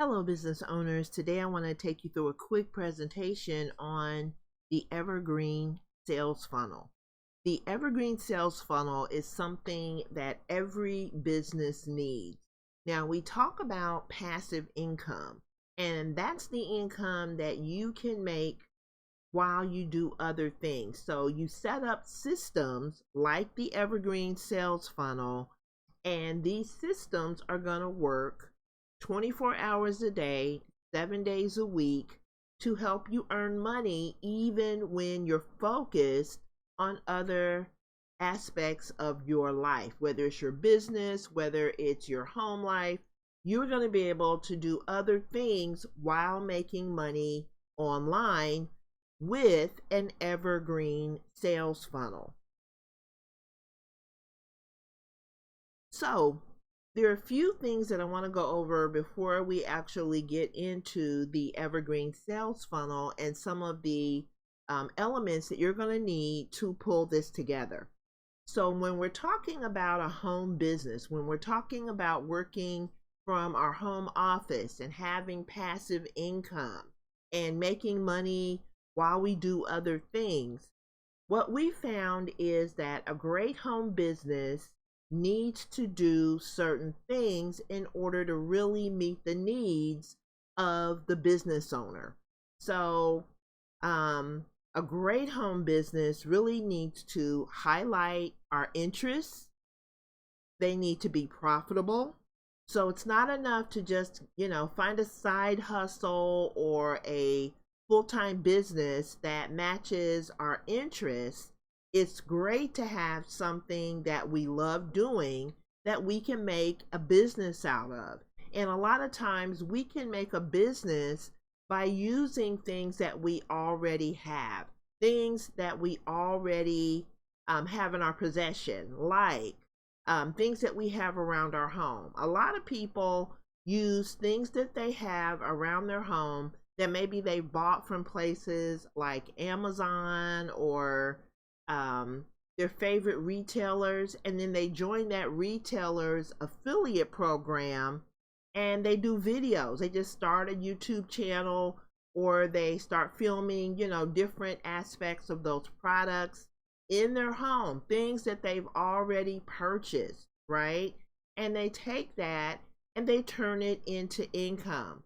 Hello, business owners. Today I want to take you through a quick presentation on the Evergreen sales funnel. The Evergreen sales funnel is something that every business needs. Now, we talk about passive income, and that's the income that you can make while you do other things. So you set up systems like the Evergreen sales funnel, and these systems are going to work 24 hours a day, 7 days a week to help you earn money even when you're focused on other aspects of your life, whether it's your business, whether it's your home life. You're going to be able to do other things while making money online with an Evergreen sales funnel. So, there are a few things that I want to go over before we actually get into the Evergreen sales funnel and some of the elements that you're going to need to pull this together. So when we're talking about a home business, when we're talking about working from our home office and having passive income and making money while we do other things, what we found is that a great home business needs to do certain things in order to really meet the needs of the business owner. So, a great home business really needs to highlight our interests. They need to be profitable. So it's not enough to just, find a side hustle or a full-time business that matches our interests. It's great to have something that we love doing that we can make a business out of. And a lot of times we can make a business by using things that we already have, things that we already have in our possession, like things that we have around our home. A lot of people use things that they have around their home that maybe they bought from places like Amazon or their favorite retailers, and then they join that retailer's affiliate program and they do videos. They just start a YouTube channel or they start filming, different aspects of those products in their home, things that they've already purchased, right? And they take that and they turn it into income.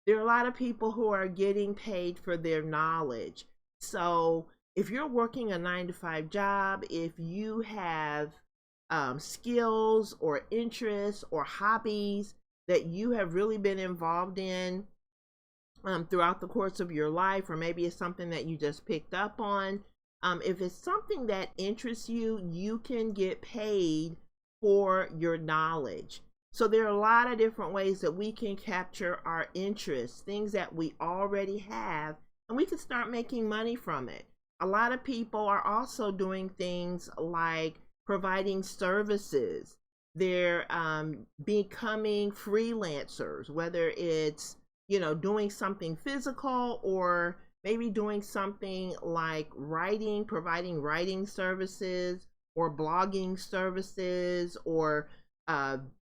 There are a lot of people who are getting paid for their knowledge. So if you're working a 9-to-5 job, if you have skills or interests or hobbies that you have really been involved in throughout the course of your life, or maybe it's something that you just picked up on, if it's something that interests you, you can get paid for your knowledge. So there are a lot of different ways that we can capture our interests, things that we already have, and we can start making money from it. A lot of people are also doing things like providing services. They're becoming freelancers, whether it's, doing something physical or maybe doing something like writing, providing writing services or blogging services or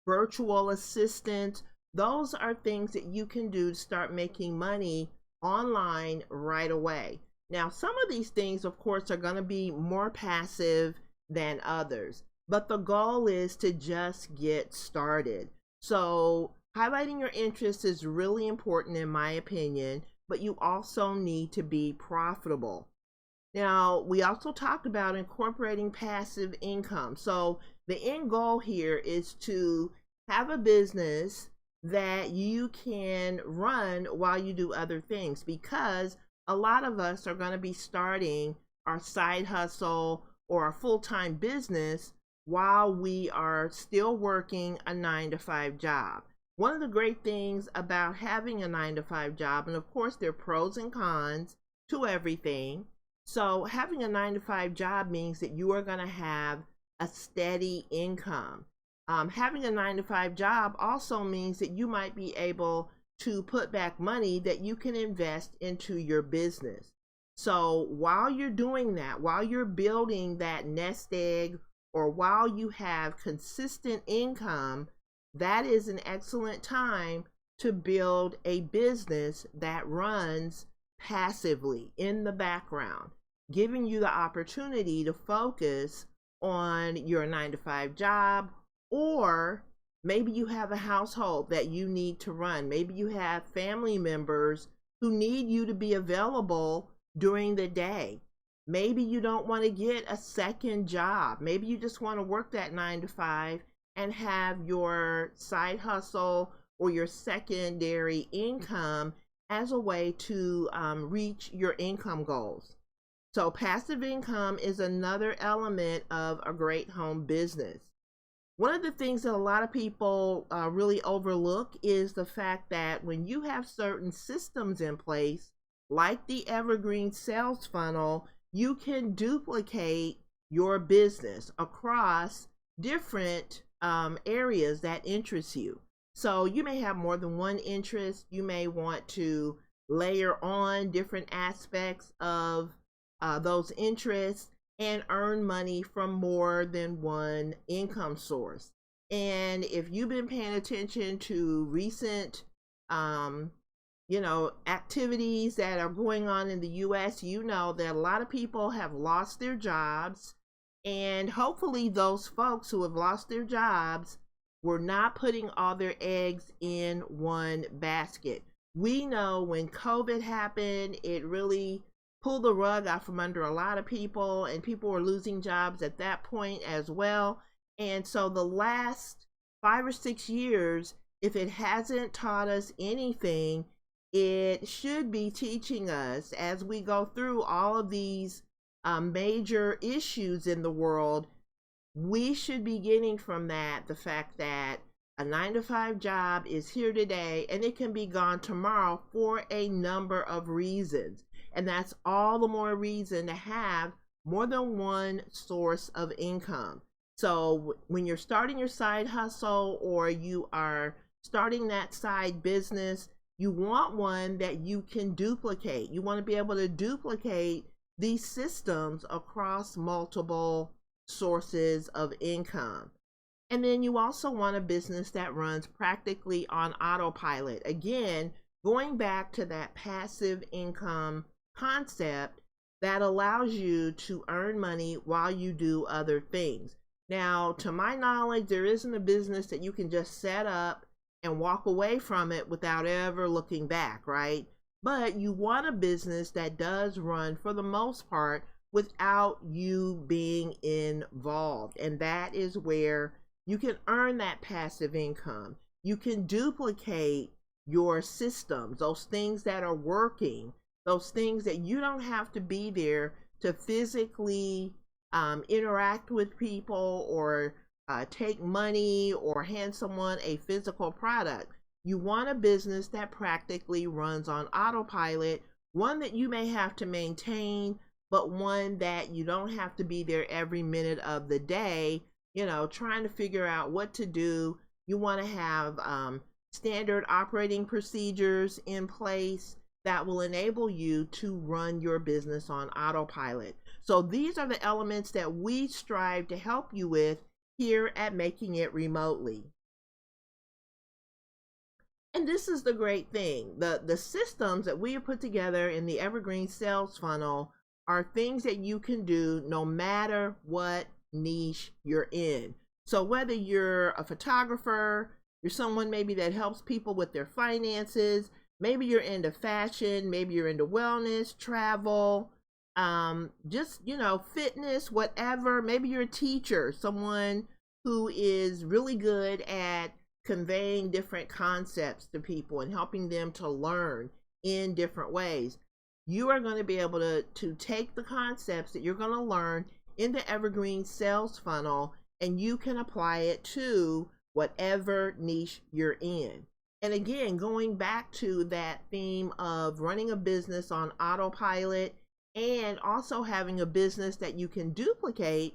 virtual assistant. Those are things that you can do to start making money online right away. Now, some of these things, of course, are going to be more passive than others, but the goal is to just get started. So highlighting your interests is really important in my opinion, but you also need to be profitable. Now, we also talked about incorporating passive income. So the end goal here is to have a business that you can run while you do other things, because a lot of us are going to be starting our side hustle or a full-time business while we are still working a 9-to-5 job. One of the great things about having a 9-to-5 job, and of course there are pros and cons to everything. So having a 9-to-5 job means that you are going to have a steady income. Having a 9-to-5 job also means that you might be able to put back money that you can invest into your business. So while you're doing that, while you're building that nest egg, or while you have consistent income, that is an excellent time to build a business that runs passively in the background, giving you the opportunity to focus on your 9 to 5 job, or maybe you have a household that you need to run. Maybe you have family members who need you to be available during the day. Maybe you don't want to get a second job. Maybe you just want to work that 9 to 5 and have your side hustle or your secondary income as a way to reach your income goals. So passive income is another element of a great home business. One of the things that a lot of people really overlook is the fact that when you have certain systems in place, like the Evergreen sales funnel, you can duplicate your business across different areas that interest you. So you may have more than one interest. You may want to layer on different aspects of those interests and earn money from more than one income source. And if you've been paying attention to recent activities that are going on in the US, you know that a lot of people have lost their jobs, and hopefully those folks who have lost their jobs were not putting all their eggs in one basket. We know when COVID happened, it really pulled the rug out from under a lot of people, and people were losing jobs at that point as well. And so the last 5 or 6 years, if it hasn't taught us anything, it should be teaching us as we go through all of these major issues in the world. We should be getting from that the fact that a 9 to 5 job is here today and it can be gone tomorrow for a number of reasons. And that's all the more reason to have more than one source of income. So when you're starting your side hustle or you are starting that side business, you want one that you can duplicate. You want to be able to duplicate these systems across multiple sources of income. And then you also want a business that runs practically on autopilot. Again, going back to that passive income concept that allows you to earn money while you do other things. Now, to my knowledge, there isn't a business that you can just set up and walk away from it without ever looking back, right? But you want a business that does run for the most part without you being involved. And that is where you can earn that passive income. You can duplicate your systems, those things that are working, those things that you don't have to be there to physically interact with people or take money or hand someone a physical product. You want a business that practically runs on autopilot, one that you may have to maintain, but one that you don't have to be there every minute of the day, trying to figure out what to do. You want to have standard operating procedures in place that will enable you to run your business on autopilot. So these are the elements that we strive to help you with here at Making It Remotely. And this is the great thing. The systems that we have put together in the Evergreen sales funnel are things that you can do no matter what niche you're in. So whether you're a photographer, you're someone maybe that helps people with their finances, maybe you're into fashion, maybe you're into wellness, travel, just, fitness, whatever. Maybe you're a teacher, someone who is really good at conveying different concepts to people and helping them to learn in different ways. You are going to be able to take the concepts that you're going to learn in the Evergreen sales funnel, and you can apply it to whatever niche you're in. And again, going back to that theme of running a business on autopilot and also having a business that you can duplicate,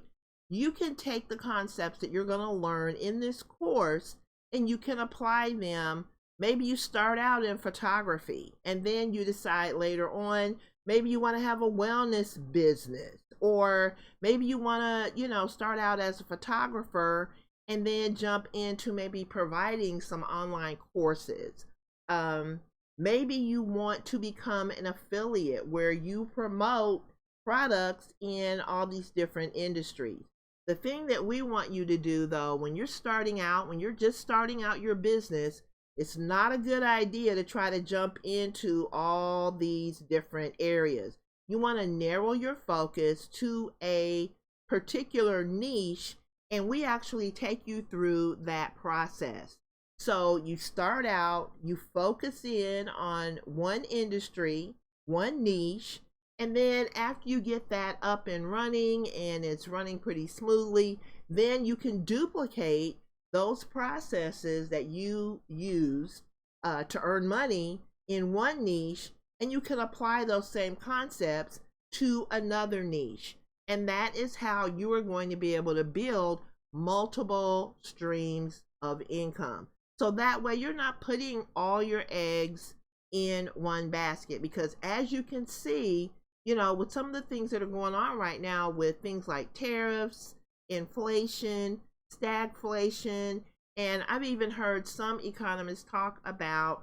you can take the concepts that you're going to learn in this course and you can apply them. Maybe you start out in photography and then you decide later on, maybe you want to have a wellness business, or maybe you want to, start out as a photographer and then jump into maybe providing some online courses. Um, Maybe you want to become an affiliate where you promote products in all these different industries. The thing that we want you to do, though, when you're starting out, when you're just starting out your business, it's not a good idea to try to jump into all these different areas. You want to narrow your focus to a particular niche, and we actually take you through that process. So you start out, you focus in on one industry, one niche, and then after you get that up and running and it's running pretty smoothly, then you can duplicate those processes that you use to earn money in one niche, and you can apply those same concepts to another niche. And that is how you are going to be able to build multiple streams of income. So that way you're not putting all your eggs in one basket, because as you can see, with some of the things that are going on right now with things like tariffs, inflation, stagflation, and I've even heard some economists talk about,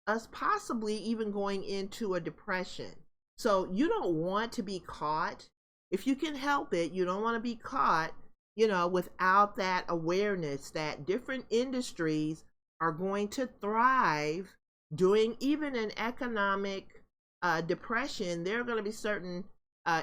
us possibly even going into a depression. So you don't want to be caught. If you can help it, you don't want to be caught without that awareness that different industries are going to thrive during even an economic depression. There are going to be certain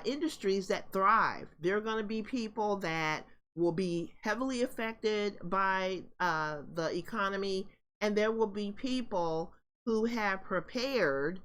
industries that thrive. There are going to be people that will be heavily affected by the economy, and there will be people who have prepared.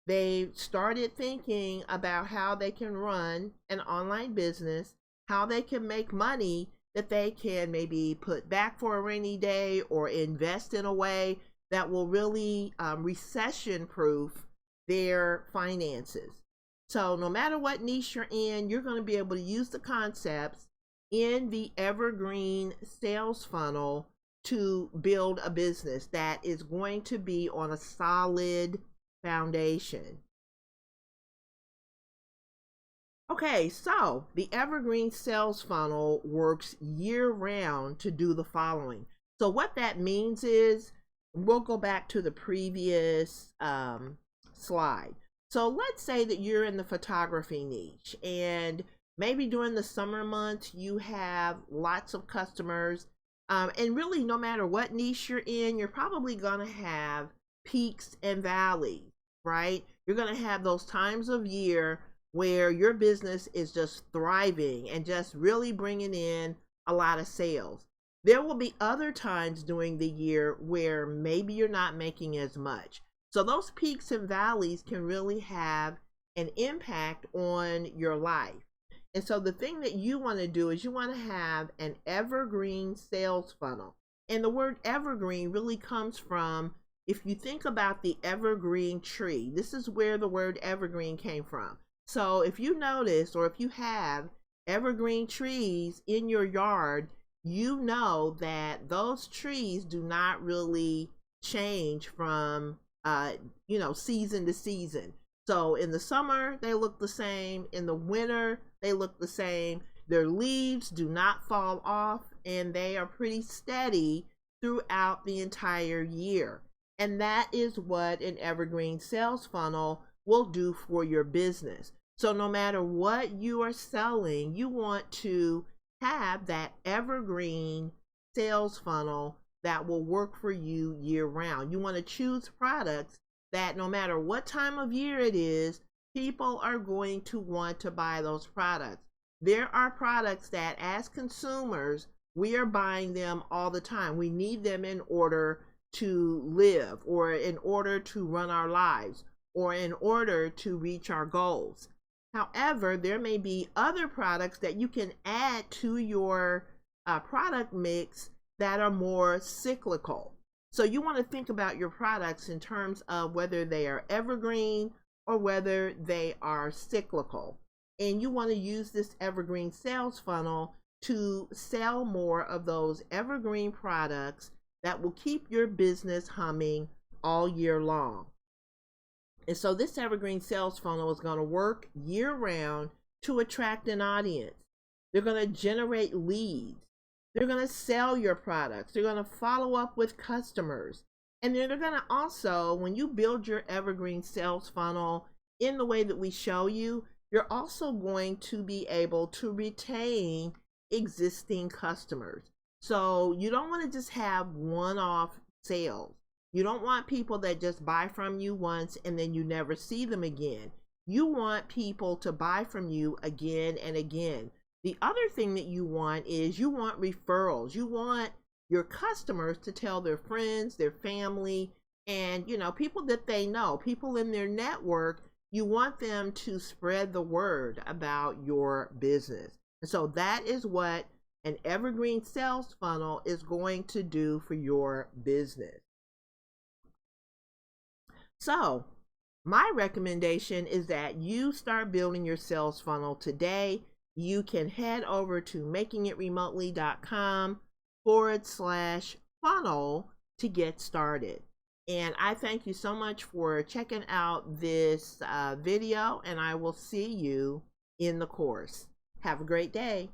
They started thinking about how they can run an online business, how they can make money that they can maybe put back for a rainy day or invest in a way that will really recession proof their finances. So no matter what niche you're in, you're going to be able to use the concepts in the Evergreen sales funnel to build a business that is going to be on a solid foundation. Okay, so the Evergreen sales funnel works year round to do the following. So what that means is, we'll go back to the previous slide. So let's say that you're in the photography niche, and maybe during the summer months you have lots of customers, and really no matter what niche you're in, you're probably going to have peaks and valleys, right? You're going to have those times of year where your business is just thriving and just really bringing in a lot of sales. There will be other times during the year where maybe you're not making as much. So those peaks and valleys can really have an impact on your life. And so the thing that you want to do is you want to have an evergreen sales funnel. And the word evergreen really comes from, if you think about the evergreen tree, this is where the word evergreen came from. So if you notice, or if you have evergreen trees in your yard, you know that those trees do not really change from, season to season. So in the summer, they look the same. In the winter, they look the same. Their leaves do not fall off, and they are pretty steady throughout the entire year. And that is what an evergreen sales funnel will do for your business. So no matter what you are selling, you want to have that evergreen sales funnel that will work for you year round. You want to choose products that no matter what time of year it is, people are going to want to buy those products. There are products that as consumers, we are buying them all the time. We need them in order to live, or in order to run our lives, or in order to reach our goals. However, there may be other products that you can add to your product mix that are more cyclical. So you want to think about your products in terms of whether they are evergreen or whether they are cyclical. And you want to use this evergreen sales funnel to sell more of those evergreen products that will keep your business humming all year long. And so this evergreen sales funnel is going to work year round to attract an audience. They're going to generate leads. They're going to sell your products. They're going to follow up with customers. And then they're going to also, when you build your evergreen sales funnel in the way that we show you, you're also going to be able to retain existing customers. So you don't want to just have one-off sales. You don't want people that just buy from you once and then you never see them again. You want people to buy from you again and again. The other thing that you want is you want referrals. You want your customers to tell their friends, their family, and people that they know, people in their network. You want them to spread the word about your business. And so that is what an evergreen sales funnel is going to do for your business. So my recommendation is that you start building your sales funnel today. You can head over to makingitremotely.com/funnel to get started. And I thank you so much for checking out this video, and I will see you in the course. Have a great day.